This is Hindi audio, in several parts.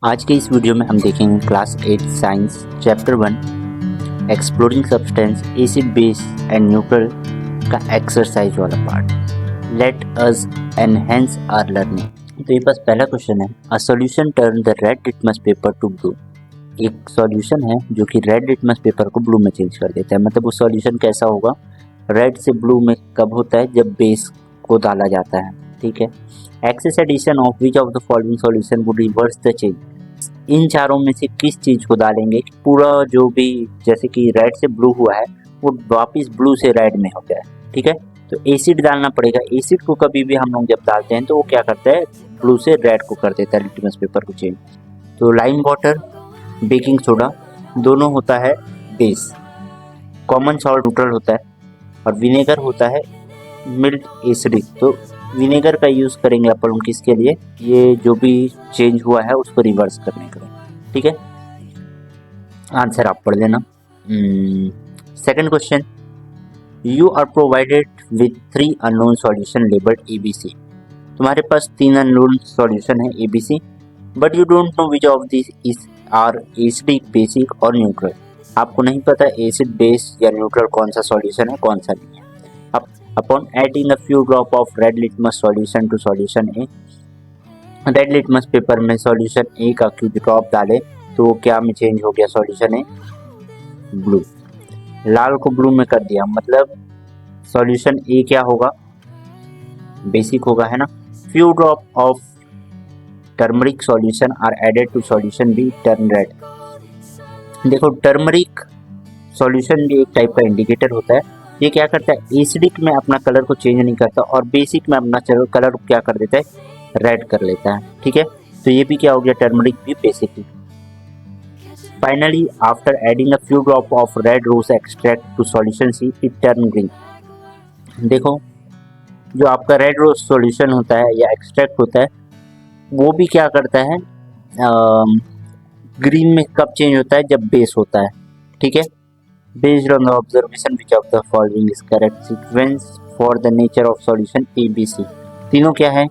आज के इस वीडियो में हम देखेंगे class 8 science chapter 1 exploring substance acid base and neutral का एक्सरसाइज वाला part. Let us enhance our learning. तो ये पास पहला क्वेश्चन है, a solution turn the red litmus paper to blue. एक सॉल्यूशन है जो कि रेड लिटमस पेपर को ब्लू में चेंज कर देता है। मतलब वो सॉल्यूशन कैसा होगा, रेड से ब्लू में कब होता है, जब बेस को डाला जाता है। ठीक है। Excess addition of which of the following solution would reverse the change. इन चारों में से किस चीज को डालेंगे कि पूरा जो भी जैसे कि रेड से ब्लू हुआ है वो वापस ब्लू से रेड में हो जाए। ठीक है। तो एसिड डालना पड़ेगा। एसिड को कभी भी हम लोग जब डालते हैं तो वो क्या करता है, ब्लू से रेड को कर देता है, लिटमस पेपर को चेंज। तो लाइम वाटर, बेकिंग सोडा दोनों होता है बेस, कॉमन सॉल्ट न्यूट्रल होता है, और विनेगर होता है मिल्ट एसिडिक। तो विनेगर का यूज़ करेंगे अपन किसके लिए, ये जो भी चेंज हुआ है उसको रिवर्स करने के लिए। ठीक है। आंसर आप पढ़ लेना। Second question, you are provided with 3 unknown solution labelled ABC। तुम्हारे पास 3 अननोन सॉल्यूशन है ABC, but you don't know which of this is are acidic, basic और न्यूट्रल। आपको नहीं पता एसिड, बेस या न्यूट्रल कौन सा सॉल्यूशन है कौन सा नहीं है। Upon adding a few drop of red litmus solution to solution A, red litmus paper में सॉल्यूशन ए का कुछ ड्रॉप डाले तो क्या में चेंज हो गया, सॉल्यूशन ए ब्लू। लाल को ब्लू में कर दिया, मतलब सॉल्यूशन ए क्या होगा, बेसिक होगा, है ना। Few drop of turmeric solution are added to solution B, turn red. देखो टर्मरिक सॉल्यूशन भी एक टाइप का इंडिकेटर होता है। ये क्या करता है, एसिडिक में अपना कलर को चेंज नहीं करता और बेसिक में अपना कलर क्या कर देता है, रेड कर लेता है। ठीक है। तो ये भी क्या हो गया, टर्मरिक भी basic. Finally after adding a few drop of red rose extract to solution C, it turn green. देखो जो आपका रेड रोज सॉल्यूशन होता है या एक्सट्रैक्ट होता है वो भी क्या करता है, ग्रीन में कब चेंज होता है, जब बेस होता है। ठीक है। Based on the observation, which of the following is correct sequence for the nature of solution ABC। तीनों क्या है,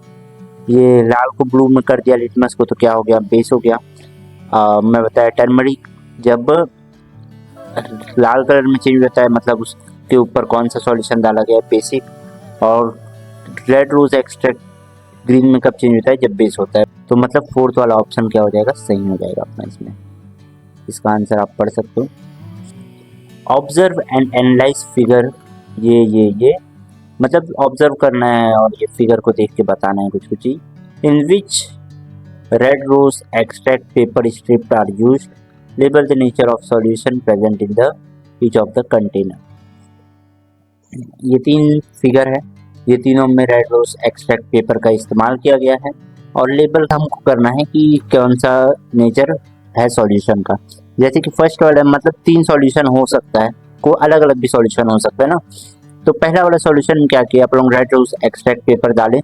ये लाल को ब्लू में कर दिया, लिटमस को, तो क्या हो गया, बेस हो गया। मैं बताया टर्मरिक जब लाल कलर में चेंज होता है मतलब उसके ऊपर कौन सा सॉल्यूशन डाला गया, बेसिक। और रेड रोज एक्सट्रैक्ट ग्रीन में कब चेंज होता है, जब बेस होता है। तो मतलब फोर्थ वाला ऑप्शन क्या हो जाएगा, सही हो जाएगा अपना इसमें। इसका आंसर आप पढ़ सकते हो। ऑब्जर्व एंड एनालाइज फिगर, ये मतलब ऑब्जर्व करना है और ये फिगर को देख के बताना है कुछ कुछ ही। In which red rose extract paper strip are use, label the nature of solution present in the each of the container. ये 3 फिगर है, ये तीनों में रेड रोज एक्सट्रैक्ट पेपर का इस्तेमाल किया गया है और लेबल हमको करना है कि कौन सा नेचर है सॉल्यूशन का। जैसे कि फर्स्ट वाला मतलब 3 सॉल्यूशन हो सकता है, को अलग अलग भी सॉल्यूशन हो सकता है ना। तो पहला वाला सॉल्यूशन क्या किया, आप लोग रेड रोज एक्सट्रैक्ट पेपर डाले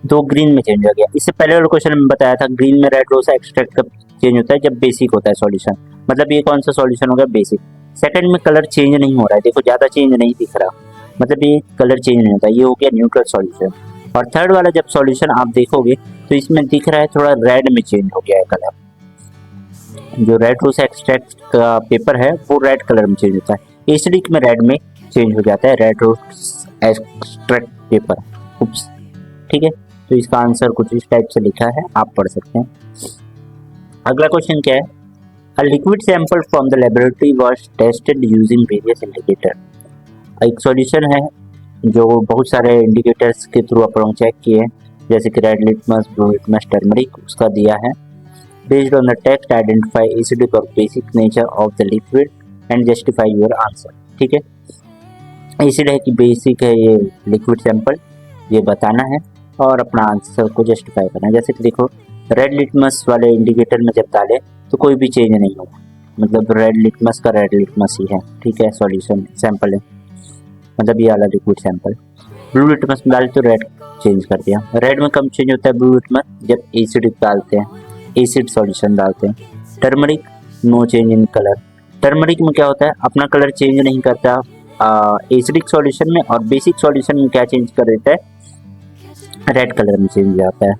तो ग्रीन में चेंज हो गया। इससे पहले वाले क्वेश्चन में बताया था ग्रीन में रेड रोज एक्सट्रैक्ट कब चेंज होता है, जब बेसिक होता है सॉल्यूशन। मतलब ये कौन सा सॉल्यूशन हो गया, बेसिक। सेकंड में कलर चेंज नहीं हो रहा है, देखो ज्यादा चेंज नहीं दिख रहा, मतलब ये कलर चेंज नहीं होता, ये हो गया न्यूट्रल सॉल्यूशन। और थर्ड वाला जब सॉल्यूशन आप देखोगे तो इसमें दिख रहा है थोड़ा रेड में चेंज हो गया है कलर। जो रेड रोज एक्सट्रैक्ट का पेपर है वो रेड कलर में चेंज होता है, एसिडिक में रेड में चेंज हो जाता है रेड रोज एक्सट्रैक्ट पेपर। उप्स। ठीक है। तो इसका आंसर कुछ इस टाइप से लिखा है, आप पढ़ सकते हैं। अगला क्वेश्चन क्या है, a liquid sample from the laboratory was tested using various indicator. एक सॉल्यूशन है जो बहुत सारे इंडिकेटर्स के थ्रू अपन चेक किए हैं, जैसे कि red litmus, blue litmus, turmeric, उसका दिया है। Based on the text, identify acidic or basic nature of the liquid and justify your answer। ठीक है। एसिड है कि बेसिक है ये लिक्विड सैंपल, ये बताना है और अपना आंसर को जस्टिफाई करना है। जैसे कि देखो रेड लिटमस वाले इंडिकेटर में जब डाले तो कोई भी चेंज नहीं होगा, मतलब रेड लिटमस का रेड लिटमस ही है। ठीक है, सॉल्यूशन सैंपल है, मतलब ये वाला लिक्विड सैंपल। ब्लू लिटमस में डाले तो रेड चेंज कर दिया। रेड में कम चेंज होता है ब्लू लिटमस, जब एसिडिक डालते हैं, एसिड सॉल्यूशन डालते हैं। Turmeric no change in colour, turmeric में क्या होता है अपना कलर चेंज नहीं करता एसिडिक सॉल्यूशन में, और बेसिक सॉल्यूशन में क्या चेंज कर देता है, रेड कलर में चेंज हो जाता है।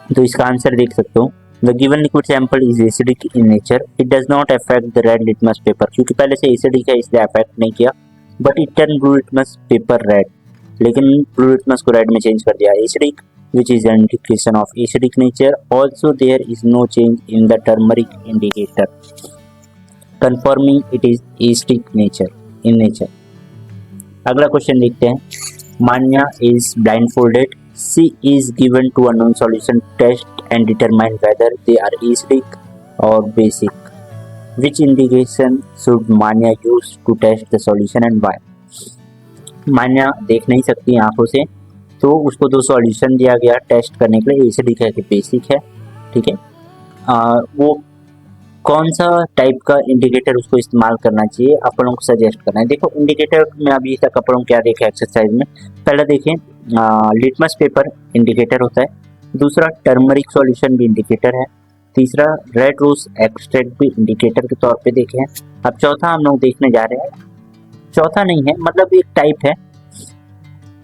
तो इसका आंसर देख सकते हो the given liquid sample is acidic in nature, it does not affect the red litmus paper, क्योंकि पहले से एसिडिक है इसलिए अफेक्ट नहीं किया, but it turn blue litmus paper red, लेकिन ब्लू लिटमस को रेड में चेंज कर दिया acidic, which is an indication of acidic nature. Also there is no change in the turmeric indicator, confirming it is acidic nature in nature. अगला क्वेश्चन देखते हैं. मान्या is blindfolded. She is given to unknown solution, test and determine whether they are acidic or basic. Which indication should Manya use to test the solution and why? मान्या देख नहीं सकती आंखों से, तो उसको दो सॉल्यूशन दिया गया टेस्ट करने के लिए, एसिडिक है कि बेसिक है. ठीक है, वो कौन सा टाइप का इंडिकेटर उसको इस्तेमाल करना चाहिए आप लोगों को सजेस्ट करना है. देखो इंडिकेटर में अभी तक आप लोगों को क्या देखा एक्सरसाइज में, पहले देखें लिटमस पेपर इंडिकेटर होता है, दूसरा टर्मरिक सॉल्यूशन भी इंडिकेटर है, तीसरा रेड रोज एक्सट्रैक्ट भी इंडिकेटर के तौर पे देखे हैं. अब चौथा हम लोग देखने जा रहे हैं, चौथा नहीं है मतलब एक टाइप है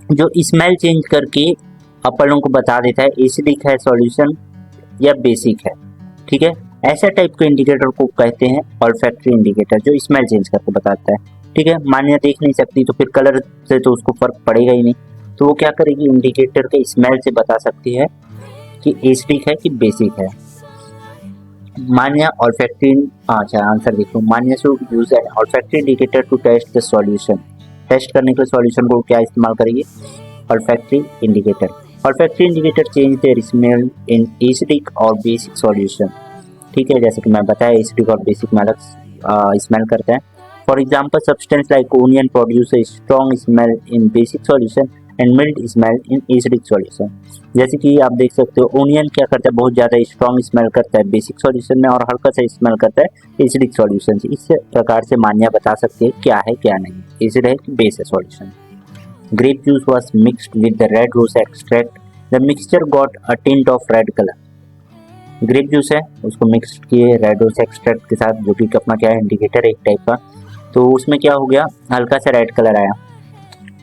जो स्मेल चेंज करके अपन लोगों को बता देता है एसिडिक है सॉल्यूशन या बेसिक है. ठीक है, ऐसा टाइप के इंडिकेटर को कहते हैं ऑल्फैक्टरी इंडिकेटर, जो स्मेल चेंज करके बताता है. ठीक है, मान्या देख नहीं सकती तो फिर कलर से तो उसको फर्क पड़ेगा ही नहीं, तो वो क्या करेगी, इंडिकेटर के स्मेल से बता सकती है कि एसिडिक है कि बेसिक है. मान्या ऑल्फैक्टरी, अच्छा आंसर देखो, Manya should use an olfactory indicator to test the solution. Test करने के लिए सॉल्यूशन को क्या इस्तेमाल करेंगे, olfactory indicator. Olfactory indicator change their smell in acidic और बेसिक सॉल्यूशन. ठीक है, जैसे कि मैं बताया एसिडिक और बेसिक में अलग स्मेल करता है. For example substance like onion produce a strong smell in basic solution and mild smell in acidic solution. जैसे कि आप देख सकते हो ओनियन क्या करता है, बहुत ज़्यादा स्ट्रॉन्ग स्मेल करता है बेसिक सॉल्यूशन में और हल्का सा स्मेल करता है एसिडिक सॉल्यूशन से. इस प्रकार से मान्या बता सकते हैं क्या है क्या नहीं, एसिड है कि बेस है solution. Grape juice was mixed with the red rose extract, the mixture got a tint of red colour. Grape juice है उसको मिक्स किए रेड रोज एक्सट्रैक्ट के साथ, जो कि अपना क्या है इंडिकेटर है एक टाइप का, तो उसमें क्या हो गया, हल्का सा रेड कलर आया.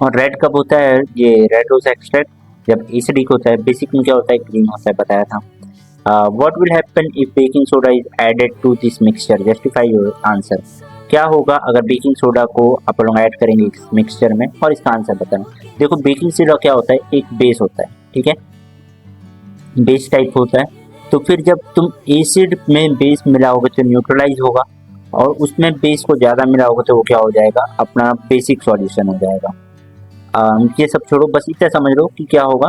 और रेड कब होता है ये रेड रोज एक्सट्रैक्ट, जब एसिडिक होता है. बेसिक में क्या होता है, ग्रीन होता है, बताया था. What will happen if baking soda is added to this mixture, justify your answer. क्या होगा अगर बेकिंग सोडा को आप लोग ऐड करेंगे इस मिक्सचर में, और इसका आंसर बताना. देखो बेकिंग सोडा क्या होता है, एक बेस होता है. ठीक है, बेस टाइप होता है, तो फिर जब तुम एसिड में बेस मिलाओगे तो न्यूट्रलाइज होगा, और उसमें बेस को ज़्यादा मिलाओगे तो वो क्या हो जाएगा, अपना बेसिक सॉल्यूशन हो जाएगा. ये सब छोड़ो, बस इतना समझ लो कि क्या होगा,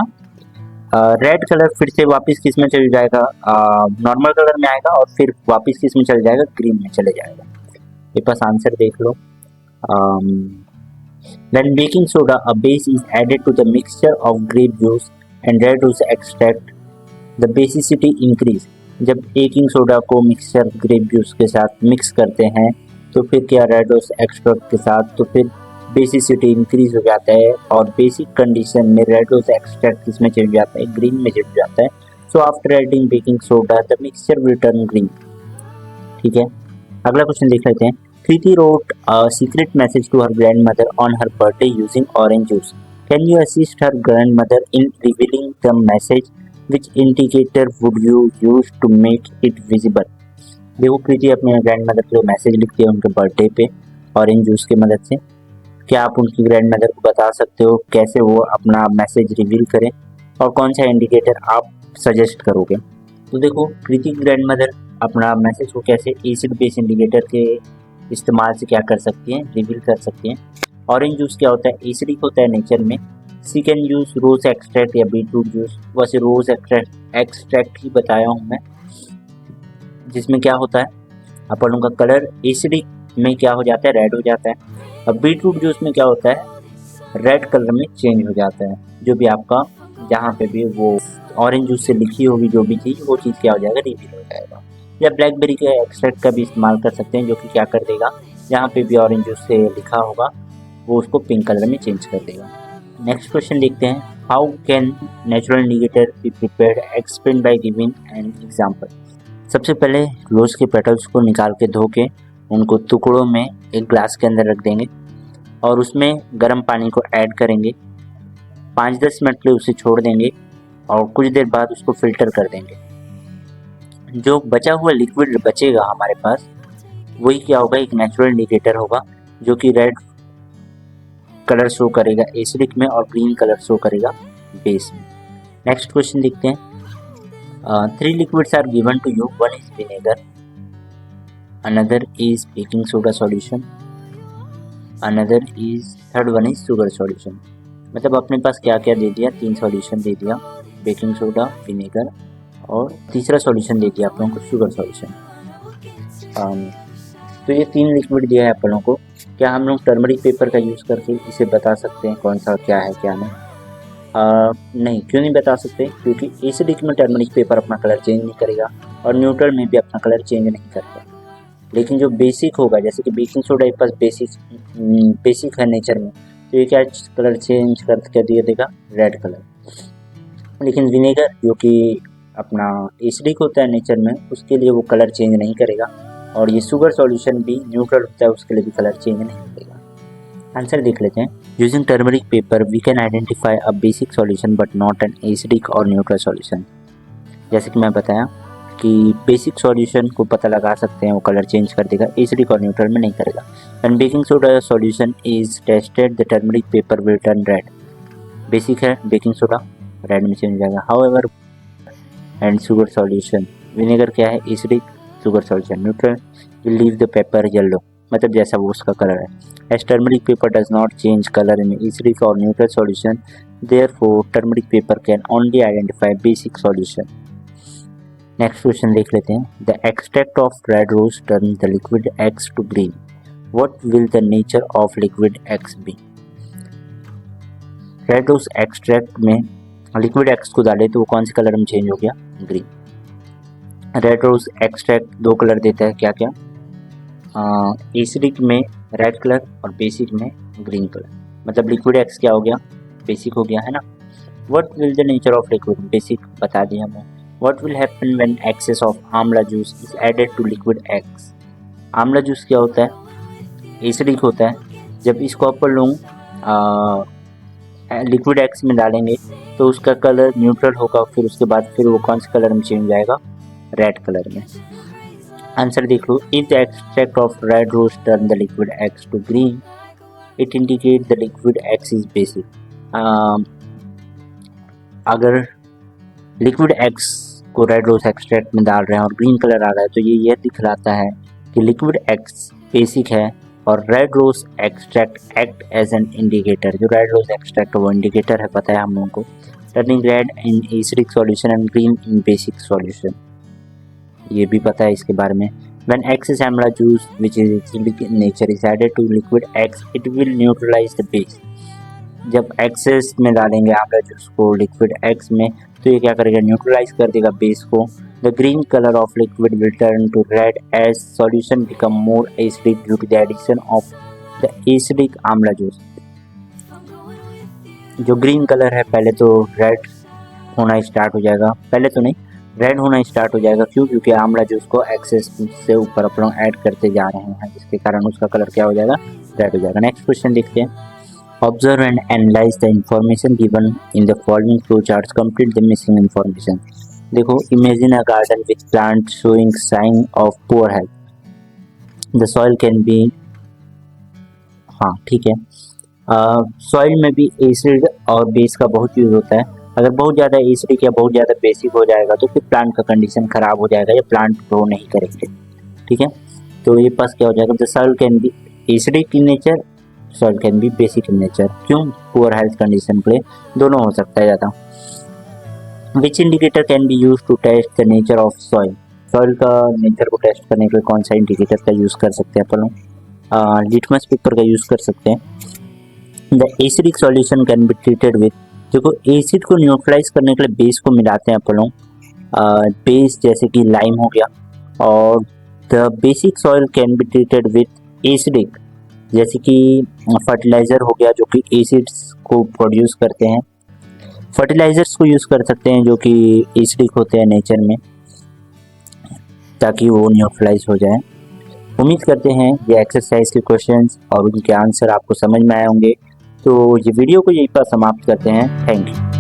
रेड कलर फिर से वापस किस में चल जाएगा, नॉर्मल कलर में आएगा, और फिर वापस किस में चल जाएगा, ग्रीन में चले जाएगा. ये पास आंसर देख लो. When baking soda, a base is added to the mixture of grape juice and red rose extract, the basicity increase. जब बेकिंग सोडा को मिक्सचर ग्रेप जूस के साथ मिक्स करते हैं तो फिर क्या रेड रोज एक्सट्रैक्ट के साथ, तो फिर बेसिसिटी इंक्रीज हो जाता है, और बेसिक कंडीशन में रेड रोज एक्सट्रैक्ट किसमें चल जाता है, ग्रीन में चल जाता है. So after adding baking soda the mixture will turn green. ठीक है, अगला क्वेश्चन देख लेते हैं. कृति wrote a secret message to her grandmother on her birthday using orange juice. Can you assist her grandmother in revealing the message? Which indicator would you use to make it visible? देखो कृति अपने ग्रैंडमदर को मैसेज लिखती है उनके बर्थडे पे ऑरेंज जूस की मदद से. क्या आप उनकी ग्रैंडमदर को बता सकते हो कैसे वो अपना मैसेज रिवील करें, और कौन सा इंडिकेटर आप सजेस्ट करोगे. तो देखो कृति की ग्रैंडमदर अपना मैसेज को कैसे एसिड बेस इंडिकेटर के इस्तेमाल से क्या कर सकती हैं, रिवील कर सकती हैं. ऑरेंज जूस क्या होता है, एसिडिक होता है नेचर में. सी कैन यूज रोज एक्सट्रैक्ट या बीटरूट जूस, वैसे रोज एक्सट्रैक्ट ही बताया हूँ मैं, जिसमें क्या होता है अपन लोगों का कलर एसिडिक में क्या हो जाता है, रेड हो जाता है. अब बीटरूट जूस में क्या होता है, रेड कलर में चेंज हो जाता है. जो भी आपका जहाँ पे भी वो ऑरेंज जूस से लिखी होगी जो भी चीज़, वो चीज़ क्या हो जाएगा, रिवील हो जाएगा. या ब्लैकबेरी के एक्सट्रैक्ट का भी इस्तेमाल कर सकते हैं, जो कि क्या कर देगा, जहाँ पे भी ऑरेंज जूस से लिखा होगा वो उसको पिंक कलर में चेंज कर देगा. नेक्स्ट क्वेश्चन देखते हैं. How can natural indicator be prepared, explain by giving an example. सबसे पहले रोज़ के पेटल्स को निकाल के धो के उनको टुकड़ों में एक ग्लास के अंदर रख देंगे, और उसमें गर्म पानी को ऐड करेंगे. 5-10 मिनट के लिए उसे छोड़ देंगे, और कुछ देर बाद उसको फिल्टर कर देंगे. जो बचा हुआ लिक्विड बचेगा हमारे पास, वही क्या होगा, एक नेचुरल इंडिकेटर होगा जो कि रेड कलर शो करेगा एसिडिक में और ग्रीन कलर शो करेगा बेस में। नेक्स्ट क्वेश्चन देखते हैं। 3 liquids are given to you. One is vinegar, another is baking soda solution, another is third one is sugar solution। मतलब अपने पास क्या क्या दे दिया, 3 सॉल्यूशन दे दिया, बेकिंग सोडा, विनेगर और तीसरा सॉल्यूशन दे दिया आप लोगों को शुगर सॉल्यूशन। तो ये 3 लिक्विड दिया है आप लोगों को। क्या हम लोग टर्मरिक पेपर का यूज़ करके इसे बता सकते हैं कौन सा क्या है क्या नहीं? नहीं, क्यों नहीं बता सकते? क्योंकि एसिडिक में टर्मरिक पेपर अपना कलर चेंज नहीं करेगा और न्यूट्रल में भी अपना कलर चेंज नहीं करेगा। लेकिन जो बेसिक होगा, जैसे कि बेकिंग सोडा एक पास बेसिक है नेचर में, तो ये क्या कलर चेंज कर दिया देगा, रेड कलर। लेकिन विनेगर जो कि अपना एसिडिक होता है नेचर में, उसके लिए वो कलर चेंज नहीं करेगा। और ये शुगर सॉल्यूशन भी न्यूट्रल होता है, उसके लिए भी कलर चेंज नहीं करेगा। आंसर देख लेते हैं। Using turmeric paper we can identify a basic solution but not an acidic और न्यूट्रल सॉल्यूशन। जैसे कि मैं बताया कि बेसिक सॉल्यूशन को पता लगा सकते हैं, वो कलर चेंज कर देगा, एसिडिक और न्यूट्रल में नहीं करेगा। And baking soda solution is tested the turmeric paper will turn red. Basic है बेकिंग सोडा, रेड में चेंज हो जाएगा। However and sugar solution, vinegar क्या है, acidic, sugar solution neutral, will leave the paper yellow, मतलब जैसा वो उसका कलर है। As turmeric paper does not change color in acidic or neutral solution, therefore turmeric paper can only identify basic solution। Next question देख लेते हैं। The extract of red rose turns the liquid X to green. What will the nature of liquid X be? Red rose extract में liquid X को डाले तो वो कौन से कलर में चेंज हो गया, green. Red rose extract 2 colour देता है, क्या क्या, एसिडिक में रेड कलर और बेसिक में ग्रीन कलर। मतलब लिक्विड एक्स क्या हो गया, बेसिक हो गया है ना। What will the nature of liquid, basic बता दिया हमें। What will happen when excess of amla juice is added to liquid x. Amla juice क्या होता है, एसिडिक होता है। जब इसको अपन लोग लिक्विड एक्स में डालेंगे तो उसका कलर न्यूट्रल होगा, फिर उसके बाद फिर वो कौन से कलर में चेंज जाएगा, रेड कलर में। आंसर देख लो। If the extract of red rose turn the liquid x to green, it indicate the liquid x is basic. अगर लिक्विड एक्स को रेड रोज एक्सट्रैक्ट में डाल रहे हैं और ग्रीन कलर आ रहा है, तो ये दिखलाता है कि लिक्विड एक्स बेसिक है और red rose extract act as an indicator. जो रेड रोज एक्सट्रैक्ट वो इंडिकेटर है, पता है हम लोगों को, turning red in acidic solution and green in basic solution, ये भी पता है इसके बारे में। When excess amla juice which is acidic in nature is added to liquid X, it will neutralize the base। जब एक्सेस में डालेंगे आंवला जूस को लिक्विड X में, तो ये क्या करेगा, न्यूट्रलाइज कर देगा बेस को। The green colour of liquid will turn to red as solution become more acidic due to the addition of the acidic amla juice. जो ग्रीन कलर है पहले तो रेड होना स्टार्ट हो जाएगा, पहले तो नहीं, रेड होना स्टार्ट हो जाएगा। क्यों? क्योंकि आंवला जूस को एक्सेस से ऊपर अपन लोग ऐड करते जा रहे हैं, जिसके कारण उसका कलर क्या हो जाएगा, रेड हो जाएगा। नेक्स्ट क्वेश्चन देखते हैं। Observe and analyse the information given in the following flow charts, complete the missing information. देखो, imagine a garden with plant showing sign of poor health. The soil can be, हाँ ठीक है, सॉइल में भी एसिड और बेस का बहुत यूज होता है। अगर बहुत ज़्यादा एसिडिक या बहुत ज़्यादा बेसिक हो जाएगा तो फिर प्लांट का कंडीशन ख़राब हो जाएगा या प्लांट ग्रो नहीं करेंगे, ठीक है। तो ये पास क्या हो जाएगा, the soil can be acidic in nature, soil can be basic in nature. क्यों? पुअर हेल्थ कंडीशन के लिए दोनों हो सकता है ज़्यादा। Which indicator can be use to test the nature of soil. Soil का नेचर को टेस्ट करने के लिए कौन सा इंडिकेटर का यूज़ कर सकते हैं अपन लोग, लिटमस पेपर का यूज़ कर सकते हैं। The acidic solution can be treated with, देखो एसिड को न्यूट्रलाइज करने के लिए बेस को मिलाते हैं अपन लोग, बेस जैसे कि लाइम हो गया। और the basic soil can be treated with acidic, जैसे कि फर्टिलाइज़र हो गया जो कि एसिड्स को प्रोड्यूस करते हैं। फर्टिलाइजर्स को यूज़ कर सकते हैं जो कि एसिडिक होते हैं नेचर में, ताकि वो न्यूट्रलाइज हो जाए। उम्मीद करते हैं ये एक्सरसाइज के क्वेश्चंस और उनके आंसर आपको समझ में आए होंगे। तो ये वीडियो को यहीं पर समाप्त करते हैं। Thank you.